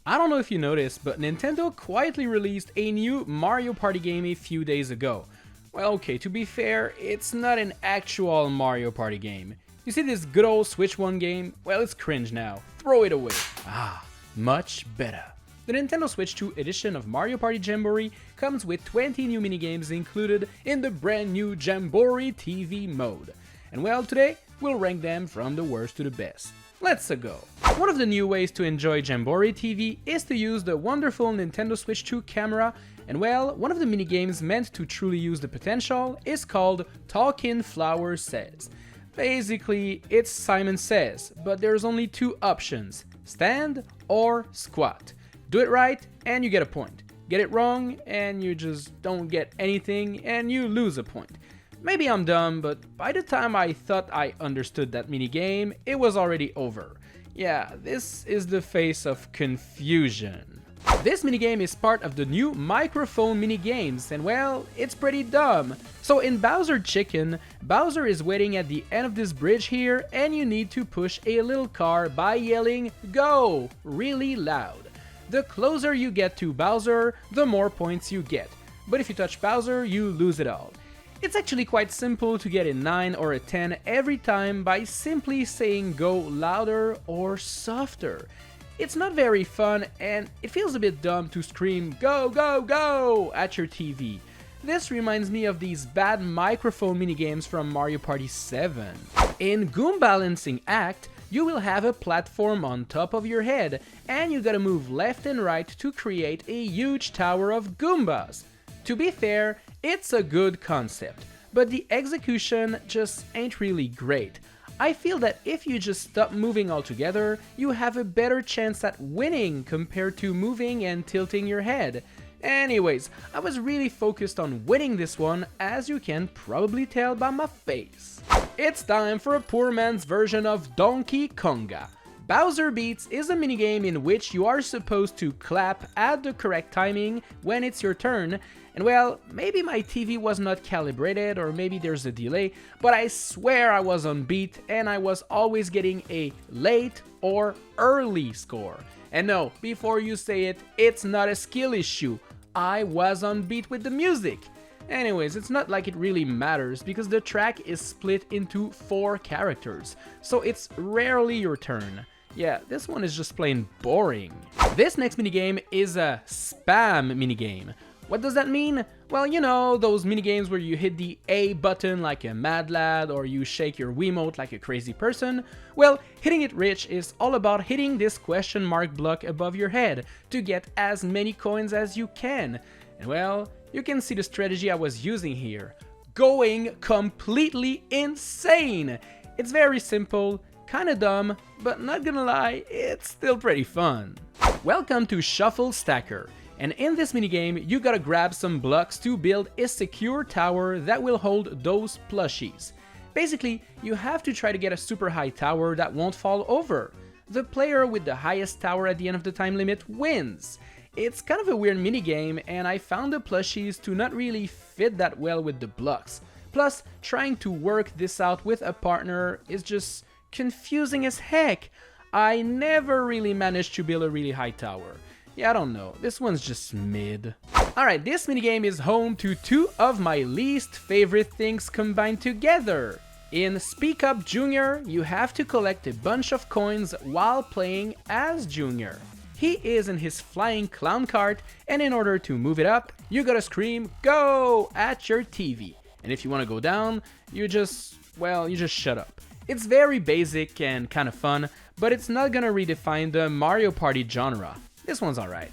I don't know if you noticed, but Nintendo quietly released a new Mario Party game a few days ago. Well, okay, to be fair, it's not an actual Mario Party game. You see this good old Switch 1 game? Well, it's cringe now. Throw it away. Much better. The Nintendo Switch 2 edition of Mario Party Jamboree comes with 20 new minigames included in the brand new Jamboree TV mode. And well, today, we'll rank them from the worst to the best. Let's go! One of the new ways to enjoy Jamboree TV is to use the wonderful Nintendo Switch 2 camera, and well, one of the minigames meant to truly use the potential is called Talkin Flower Says. Basically, it's Simon Says, but there's only two options, stand or squat. Do it right and you get a point. Get it wrong and you just don't get anything and you lose a point. Maybe I'm dumb, but by the time I thought I understood that minigame, it was already over. Yeah, this is the face of confusion. This minigame is part of the new microphone minigames, and well, it's pretty dumb. So in Bowser Chicken, Bowser is waiting at the end of this bridge here, and you need to push a little car by yelling "Go!" really loud. The closer you get to Bowser, the more points you get. But if you touch Bowser, you lose it all. It's actually quite simple to get a 9 or a 10 every time by simply saying go louder or softer. It's not very fun and it feels a bit dumb to scream go go go at your TV. This reminds me of these bad microphone minigames from Mario Party 7. In Goombalancing Act, you will have a platform on top of your head and you gotta move left and right to create a huge tower of Goombas. To be fair, it's a good concept, but the execution just ain't really great. I feel that if you just stop moving altogether, you have a better chance at winning compared to moving and tilting your head. Anyways, I was really focused on winning this one, as you can probably tell by my face. It's time for a poor man's version of Donkey Konga. Bowser Beats is a minigame in which you are supposed to clap at the correct timing when it's your turn, and well, maybe my TV was not calibrated or maybe there's a delay, but I swear I was on beat and I was always getting a late or early score. And no, before you say it, it's not a skill issue. I was on beat with the music. Anyways, it's not like it really matters because the track is split into 4 characters, so it's rarely your turn. Yeah, this one is just plain boring. This next minigame is a spam minigame. What does that mean? Well, you know, those minigames where you hit the A button like a mad lad or you shake your Wiimote like a crazy person. Well, hitting it rich is all about hitting this question mark block above your head to get as many coins as you can. And well, you can see the strategy I was using here. Going completely insane! It's very simple, kinda dumb, but not gonna lie, it's still pretty fun. Welcome to Shuffle Stacker. And in this minigame, you gotta grab some blocks to build a secure tower that will hold those plushies. Basically, you have to try to get a super high tower that won't fall over. The player with the highest tower at the end of the time limit wins. It's kind of a weird minigame, and I found the plushies to not really fit that well with the blocks. Plus, trying to work this out with a partner is just confusing as heck. I never really managed to build a really high tower. Yeah, I don't know, this one's just mid. Alright, this minigame is home to 2 of my least favorite things combined together. In Speak Up Junior, you have to collect a bunch of coins while playing as Junior. He is in his flying clown cart, and in order to move it up, you gotta scream "Go!" at your TV. And if you wanna go down, you just shut up. It's very basic and kinda fun, but it's not gonna redefine the Mario Party genre. This one's alright.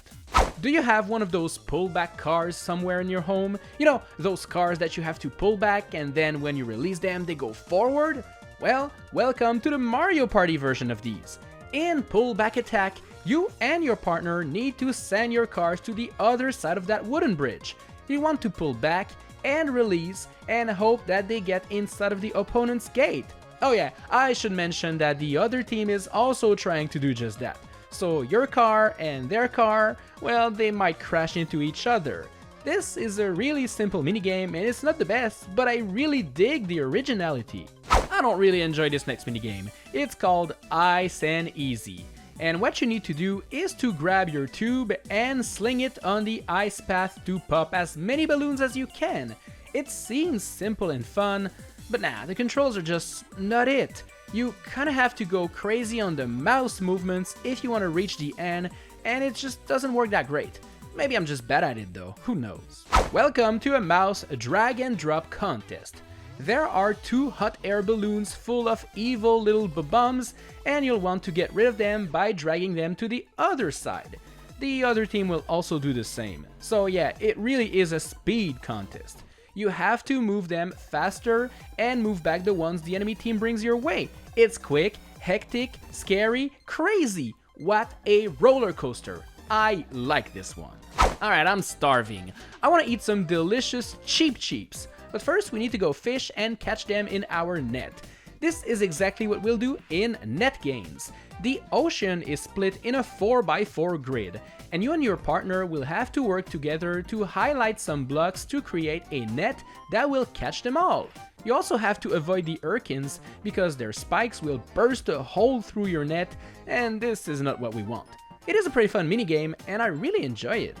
Do you have one of those pullback cars somewhere in your home? You know, those cars that you have to pull back and then when you release them they go forward? Well, welcome to the Mario Party version of these. In Pullback Attack, you and your partner need to send your cars to the other side of that wooden bridge. You want to pull back and release and hope that they get inside of the opponent's gate. Oh yeah, I should mention that the other team is also trying to do just that. So your car and their car, well, they might crash into each other. This is a really simple minigame and it's not the best, but I really dig the originality. I don't really enjoy this next minigame. It's called Ice and Easy. And what you need to do is to grab your tube and sling it on the ice path to pop as many balloons as you can. It seems simple and fun, but nah, the controls are just not it. You kinda have to go crazy on the mouse movements if you want to reach the end, and it just doesn't work that great. Maybe I'm just bad at it though, who knows. Welcome to a mouse drag and drop contest. There are 2 hot air balloons full of evil little bums, and you'll want to get rid of them by dragging them to the other side. The other team will also do the same. So yeah, it really is a speed contest. You have to move them faster and move back the ones the enemy team brings your way. It's quick, hectic, scary, crazy. What a roller coaster. I like this one. Alright, I'm starving. I want to eat some delicious cheeps. But first we need to go fish and catch them in our net. This is exactly what we'll do in net games. The ocean is split in a 4x4 grid, and you and your partner will have to work together to highlight some blocks to create a net that will catch them all. You also have to avoid the Urkins because their spikes will burst a hole through your net, and this is not what we want. It is a pretty fun minigame, and I really enjoy it.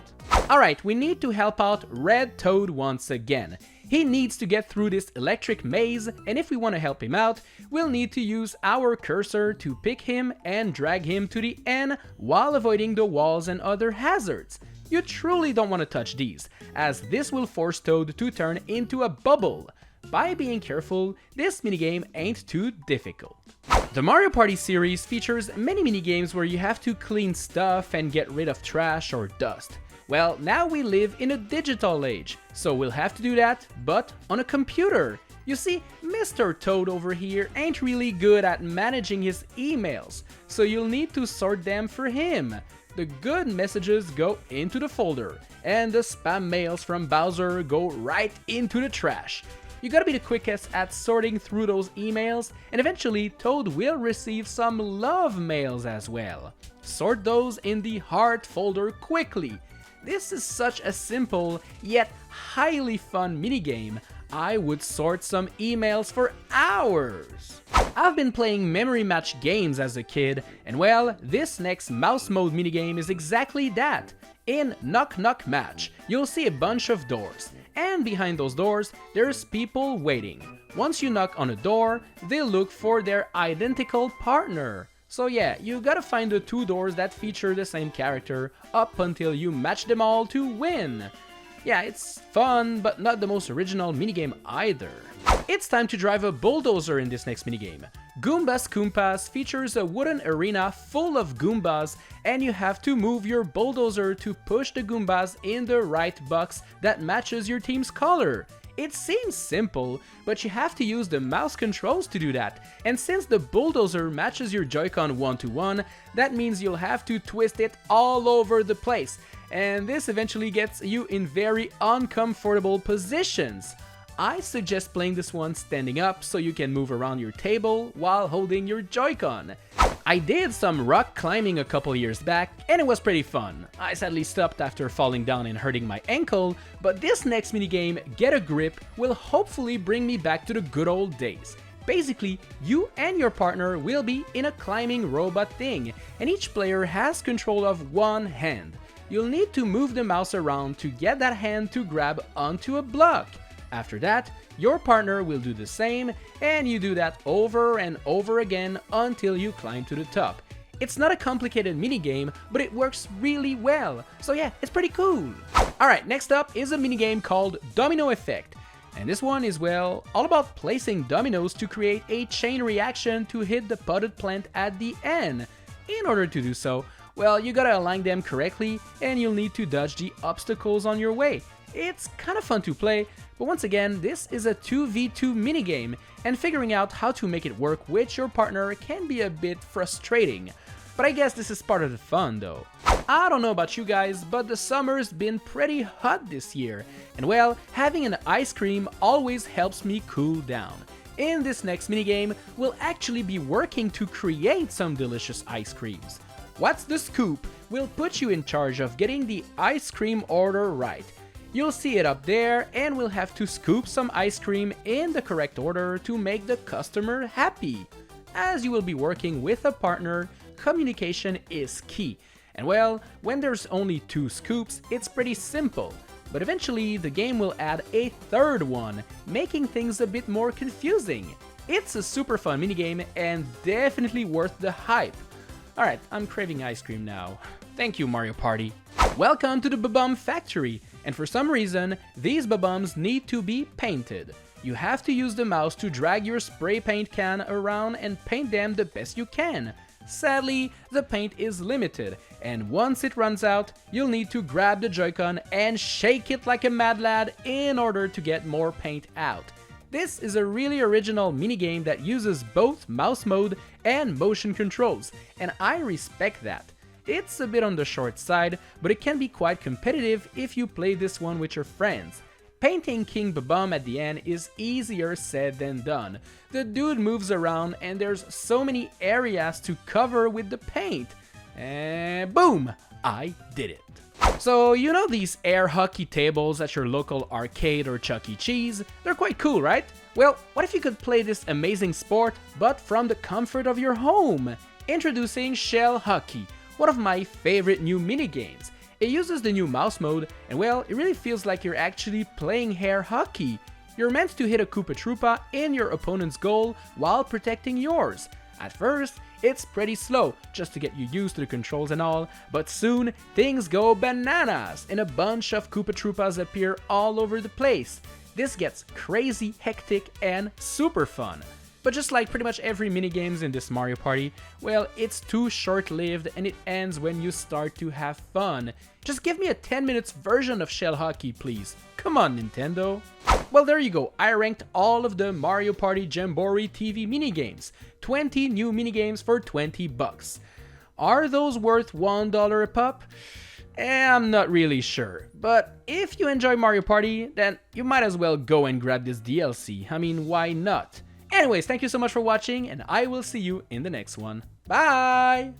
Alright, we need to help out Red Toad once again. He needs to get through this electric maze, and if we want to help him out, we'll need to use our cursor to pick him and drag him to the end while avoiding the walls and other hazards. You truly don't want to touch these, as this will force Toad to turn into a bubble. By being careful, this minigame ain't too difficult. The Mario Party series features many minigames where you have to clean stuff and get rid of trash or dust. Well, now we live in a digital age, so we'll have to do that, but on a computer. You see, Mr. Toad over here ain't really good at managing his emails, so you'll need to sort them for him. The good messages go into the folder, and the spam mails from Bowser go right into the trash. You gotta be the quickest at sorting through those emails, and eventually Toad will receive some love mails as well. Sort those in the heart folder quickly. This is such a simple, yet highly fun minigame. I would sort some emails for hours. I've been playing memory match games as a kid, and well, this next mouse mode minigame is exactly that. In Knock Knock Match, you'll see a bunch of doors, and behind those doors, there's people waiting. Once you knock on a door, they'll look for their identical partner. So yeah, you gotta find the 2 doors that feature the same character up until you match them all to win. Yeah, it's fun, but not the most original minigame either. It's time to drive a bulldozer in this next minigame. Goombas features a wooden arena full of Goombas, and you have to move your bulldozer to push the Goombas in the right box that matches your team's color. It seems simple, but you have to use the mouse controls to do that, and since the bulldozer matches your Joy-Con 1-to-1, that means you'll have to twist it all over the place, and this eventually gets you in very uncomfortable positions. I suggest playing this one standing up so you can move around your table while holding your Joy-Con. I did some rock climbing a couple years back, and it was pretty fun. I sadly stopped after falling down and hurting my ankle, but this next minigame, Get a Grip, will hopefully bring me back to the good old days. Basically, you and your partner will be in a climbing robot thing, and each player has control of one hand. You'll need to move the mouse around to get that hand to grab onto a block. After that, your partner will do the same, and you do that over and over again until you climb to the top. It's not a complicated minigame, but it works really well, so yeah, it's pretty cool. Alright, next up is a minigame called Domino Effect, and this one is, well, all about placing dominoes to create a chain reaction to hit the potted plant at the end. In order to do so, well, you gotta align them correctly, and you'll need to dodge the obstacles on your way. It's kind of fun to play, but once again, this is a 2v2 minigame, and figuring out how to make it work with your partner can be a bit frustrating. But I guess this is part of the fun though. I don't know about you guys, but the summer's been pretty hot this year, and well, having an ice cream always helps me cool down. In this next minigame, we'll actually be working to create some delicious ice creams. What's the Scoop will put you in charge of getting the ice cream order right. You'll see it up there, and we'll have to scoop some ice cream in the correct order to make the customer happy. As you will be working with a partner, communication is key. And well, when there's only 2 scoops, it's pretty simple. But eventually, the game will add a third one, making things a bit more confusing. It's a super fun minigame and definitely worth the hype. Alright, I'm craving ice cream now. Thank you, Mario Party. Welcome to the Bob-omb factory, and for some reason, these Bob-ombs need to be painted. You have to use the mouse to drag your spray paint can around and paint them the best you can. Sadly, the paint is limited, and once it runs out, you'll need to grab the Joy-Con and shake it like a mad lad in order to get more paint out. This is a really original minigame that uses both mouse mode and motion controls, and I respect that. It's a bit on the short side, but it can be quite competitive if you play this one with your friends. Painting King Bob-omb at the end is easier said than done. The dude moves around and there's so many areas to cover with the paint. And boom! I did it. So you know these air hockey tables at your local arcade or Chuck E. Cheese? They're quite cool, right? Well, what if you could play this amazing sport, but from the comfort of your home? Introducing Shell Hockey, one of my favorite new minigames. It uses the new mouse mode, and well, it really feels like you're actually playing air hockey. You're meant to hit a Koopa Troopa in your opponent's goal while protecting yours. At first, it's pretty slow, just to get you used to the controls and all, but soon, things go bananas, and a bunch of Koopa Troopas appear all over the place. This gets crazy, hectic, and super fun. But just like pretty much every minigames in this Mario Party, well, it's too short-lived and it ends when you start to have fun. Just give me a 10 minutes version of Shell Hockey, please. Come on, Nintendo. Well, there you go. I ranked all of the Mario Party Jamboree TV minigames. 20 new minigames for 20 bucks. Are those worth $1 a pop? I'm not really sure, but if you enjoy Mario Party, then you might as well go and grab this DLC. I mean, why not? Anyways, thank you so much for watching, and I will see you in the next one. Bye!